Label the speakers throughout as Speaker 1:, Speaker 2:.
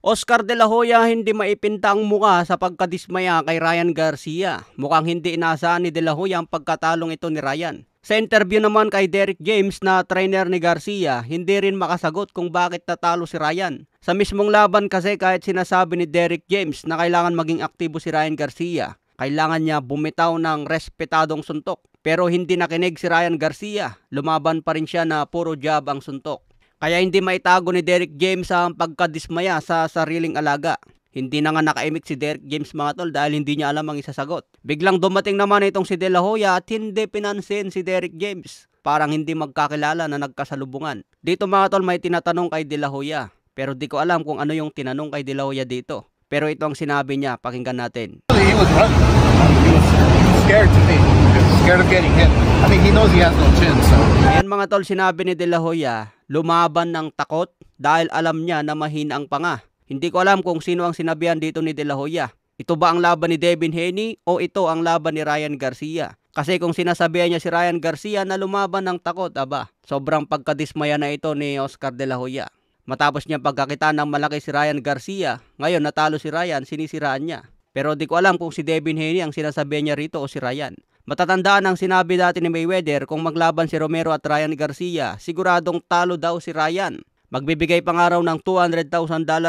Speaker 1: Oscar De La Hoya hindi maipinta ang muka sa pagkadismaya kay Ryan Garcia. Mukhang hindi inaasahan ni De La Hoya ang pagkatalong ito ni Ryan. Sa interview naman kay Derek James na trainer ni Garcia, hindi rin makasagot kung bakit natalo si Ryan. Sa mismong laban kasi kahit sinasabi ni Derek James na kailangan maging aktibo si Ryan Garcia, kailangan niya bumitaw ng respetadong suntok. Pero hindi nakinig si Ryan Garcia, lumaban pa rin siya na puro jab ang suntok. Kaya hindi maitago ni Derek James ang pagkadismaya sa sariling alaga. Hindi na nga nakaimik si Derek James mga tol dahil hindi niya alam ang isasagot. Biglang dumating naman itong si De La Hoya at hindi pinansin si Derek James. Parang hindi magkakilala na nagkasalubungan. Dito mga tol may tinatanong kay De La Hoya. Pero di ko alam kung ano yung tinanong kay De La Hoya dito. Pero ito ang sinabi niya, pakinggan natin.
Speaker 2: He was running. He was scared to me. He was scared of getting hit. I mean, he knows he has no chin, so.
Speaker 1: Ayan mga tol, sinabi ni De La Hoya, lumaban ng takot dahil alam niya na mahina ang panga. Hindi ko alam kung sino ang sinabihan dito ni De La Hoya. Ito ba ang laban ni Devin Haney o ito ang laban ni Ryan Garcia? Kasi kung sinasabihan niya si Ryan Garcia na lumaban ng takot, sobrang pagkadismaya na ito ni Oscar De La Hoya. Matapos niya pagkakita ng malaki si Ryan Garcia, ngayon natalo si Ryan, sinisiraan niya. Pero di ko alam kung si Devin Haney ang sinasabihan niya rito o si Ryan. Matatandaan ang sinabi dati ni Mayweather kung maglaban si Romero at Ryan Garcia, siguradong talo daw si Ryan. Magbibigay pa nga raw ng $200,000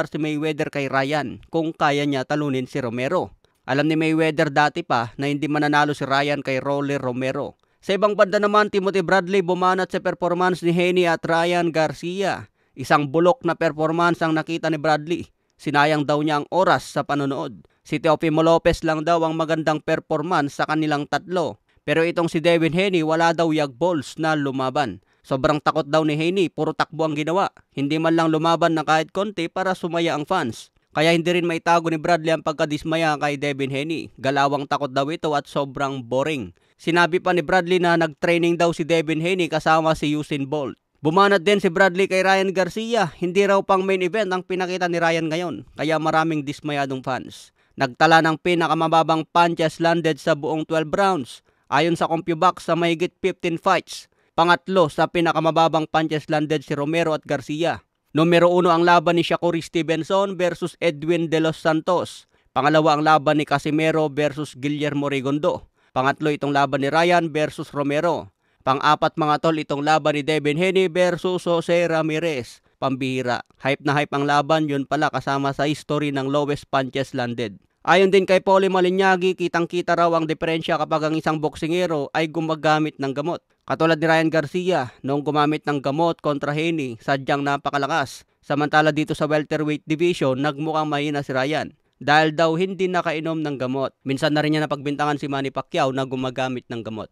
Speaker 1: si Mayweather kay Ryan kung kaya niya talunin si Romero. Alam ni Mayweather dati pa na hindi mananalo si Ryan kay Rolly Romero. Sa ibang banda naman, Timothy Bradley bumanat sa performance ni Haney at Ryan Garcia. Isang bulok na performance ang nakita ni Bradley. Sinayang daw niya ang oras sa panonood. Si Teofimo Lopez lang daw ang magandang performance sa kanilang tatlo. Pero itong si Devin Haney wala daw yag balls na lumaban. Sobrang takot daw ni Haney, puro takbo ang ginawa. Hindi man lang lumaban na kahit konti para sumaya ang fans. Kaya hindi rin maitago ni Bradley ang pagkadismaya kay Devin Haney. Galawang takot daw ito at sobrang boring. Sinabi pa ni Bradley na nag-training daw si Devin Haney kasama si Usain Bolt. Bumanat din si Bradley kay Ryan Garcia. Hindi raw pang main event ang pinakita ni Ryan ngayon. Kaya maraming dismayadong fans. Nagtala ng pinakamababang punches landed sa buong 12 rounds. Ayon sa CompuBox sa mahigit 15 fights. Pangatlo sa pinakamababang punches landed si Romero at Garcia. Numero 1 ang laban ni Shakur Stevenson versus Edwin De Los Santos. Pangalawa ang laban ni Casimero versus Guillermo Rigondo. Pangatlo itong laban ni Ryan versus Romero. Pang-apat mga tol itong laban ni Devin Haney versus Jose Ramirez. Pambihira. Hype na hype ang laban, yun pala kasama sa history ng lowest punches landed. Ayon din kay Paulie Malignaggi, kitang-kita raw ang diferensya kapag ang isang boksingero ay gumagamit ng gamot. Katulad ni Ryan Garcia, noong gumamit ng gamot kontra Haney, sadyang napakalakas. Samantala dito sa welterweight division, nagmukhang mahina si Ryan. Dahil daw hindi nakainom ng gamot. Minsan na rin niya napagbintangan si Manny Pacquiao na gumagamit ng gamot.